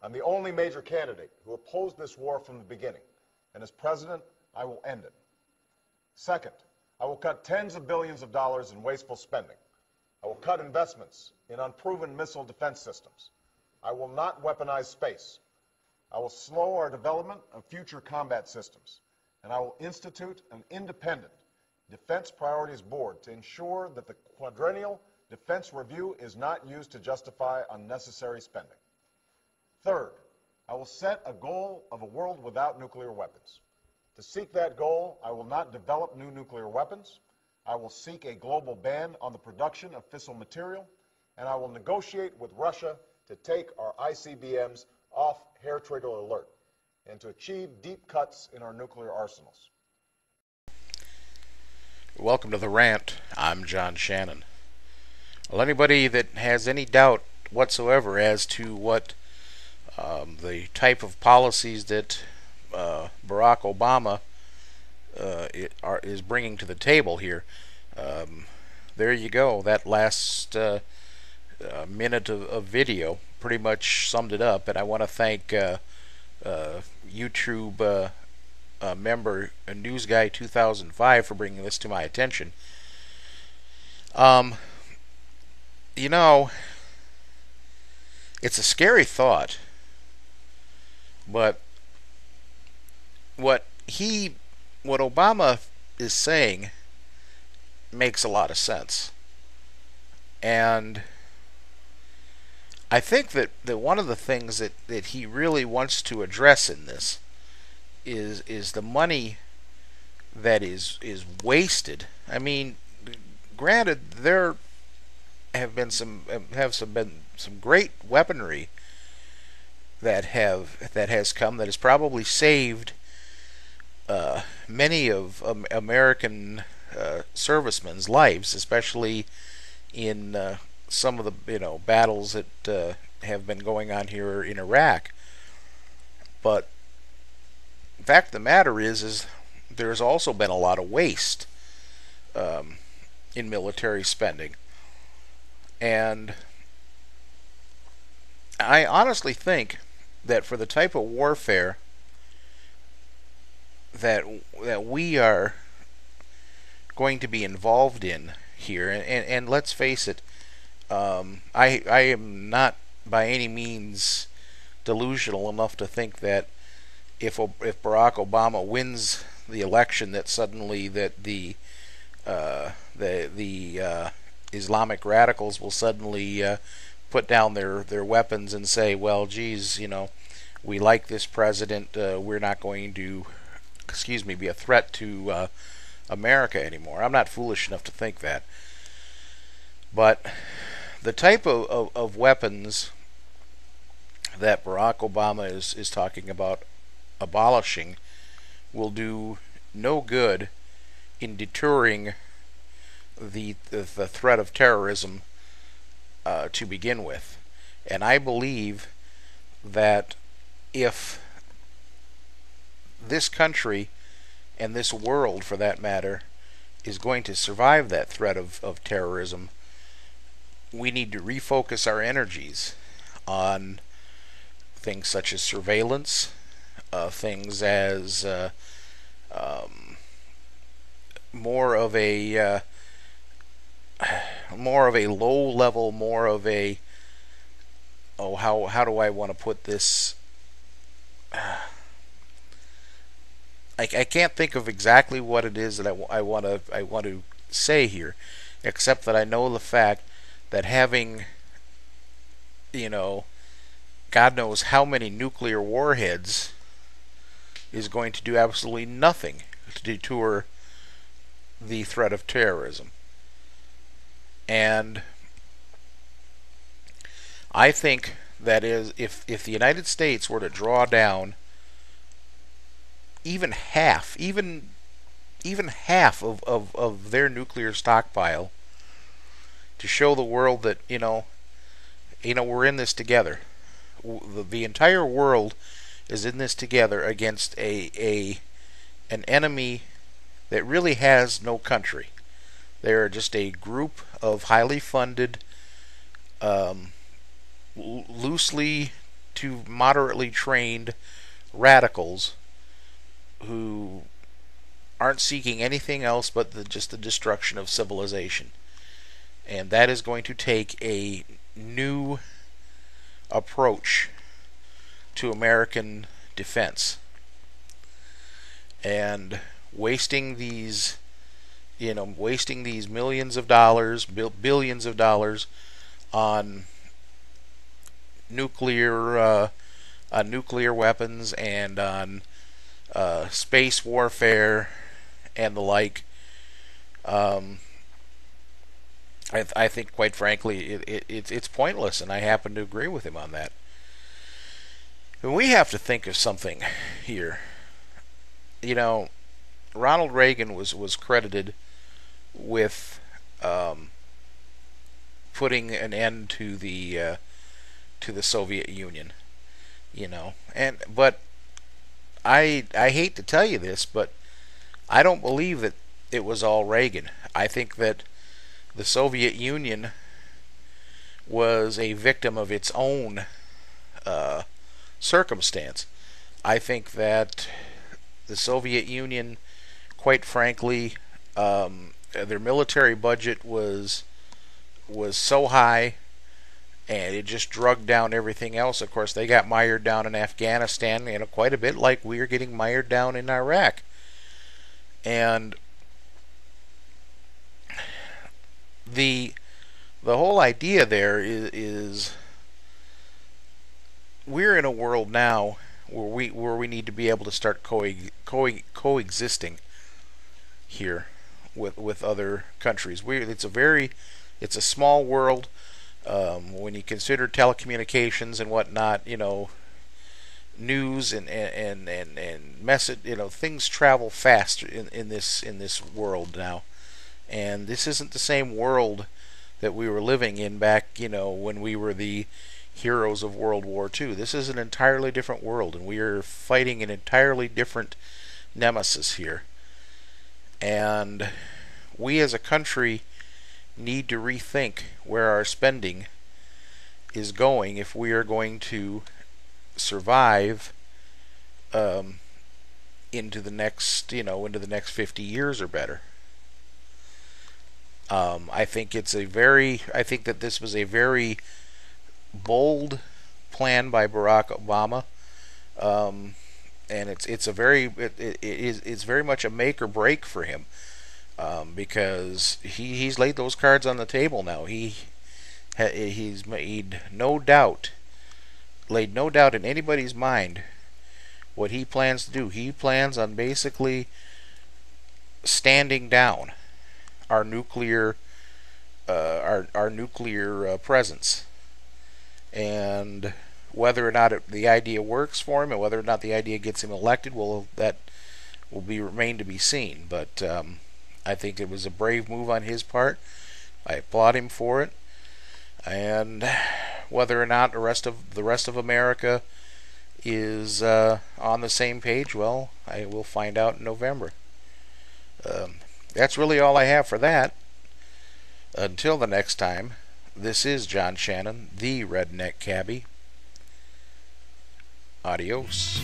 I'm the only major candidate who opposed this war from the beginning, and as president, I will end it. Second, I will cut tens of billions of dollars in wasteful spending. I will cut investments in unproven missile defense systems. I will not weaponize space. I will slow our development of future combat systems, and I will institute an independent Defense Priorities Board to ensure that the quadrennial defense review is not used to justify unnecessary spending. Third, I will set a goal of a world without nuclear weapons. To seek that goal, I will not develop new nuclear weapons. I will seek a global ban on the production of fissile material, and I will negotiate with Russia to take our ICBMs off hair trigger alert and to achieve deep cuts in our nuclear arsenals. Welcome to the rant. I'm John Shannon. Well, anybody that has any doubt whatsoever as to what the type of policies that Barack Obama is bringing to the table here, there you go. That last minute of video pretty much summed it up, and I want to thank YouTube member Newsguy 2005 for bringing this to my attention. You know, it's a scary thought, but what Obama is saying makes a lot of sense. And I think that one of the things that he really wants to address in this is the money that is wasted. I mean, granted, there have been some great weaponry that has come that has probably saved many of American servicemen's lives, especially in some of the battles that have been going on here in Iraq. But the fact of the matter is there's also been a lot of waste in military spending, and I honestly think that for the type of warfare that we are going to be involved in here, and let's face it, I am not by any means delusional enough to think that if Barack Obama wins the election, that suddenly that the Islamic radicals will suddenly put down their weapons and say, well, geez, we like this president, we're not going to, be a threat to America anymore. I'm not foolish enough to think that. But the type of weapons that Barack Obama is talking about abolishing will do no good in deterring the threat of terrorism to begin with. And I believe that if this country, and this world for that matter, is going to survive that threat of terrorism, we need to refocus our energies on things such as surveillance, things as more of a low level, more of a how do I want to put this? I can't think of exactly what it is that I want to say here, except that I know the fact that having, God knows how many nuclear warheads is going to do absolutely nothing to deter the threat of terrorism. And I think that is, if the United States were to draw down even half of their nuclear stockpile to show the world that we're in this together. The entire world is in this together against an enemy that really has no country. They are just a group of highly funded, loosely to moderately trained radicals who aren't seeking anything else but just the destruction of civilization. And that is going to take a new approach to American defense. And wasting these millions of dollars, billions of dollars on nuclear weapons and on space warfare and the like. I think, quite frankly, it's pointless, and I happen to agree with him on that. And we have to think of something here. Ronald Reagan was credited with putting an end to the Soviet Union. But I hate to tell you this, but I don't believe that it was all Reagan. I think that the Soviet Union was a victim of its own circumstance. I think that the Soviet Union, quite frankly, their military budget was so high, and it just drugged down everything else. Of course, they got mired down in Afghanistan, quite a bit like we are getting mired down in Iraq. And the whole idea there is we're in a world now where we need to be able to start coexisting here with other countries. It's a small world. When you consider telecommunications and whatnot, news and message, things travel fast in this world now. And this isn't the same world that we were living in back, when we were the heroes of World War II. This is an entirely different world, and we are fighting an entirely different nemesis here. And we as a country need to rethink where our spending is going if we are going to survive into the next 50 years or better. I think that this was a very bold plan by Barack Obama, and it's very much a make or break for him, because he's laid those cards on the table now. He's laid no doubt in anybody's mind what he plans to do. He plans on basically standing down our nuclear presence. And whether or not the idea works for him, and whether or not the idea gets him elected, that will remain to be seen. But I think it was a brave move on his part. I applaud him for it. And whether or not the rest of America is on the same page, well, I will find out in November. That's really all I have for that. Until the next time, this is John Shannon, the Redneck Cabbie. Adios.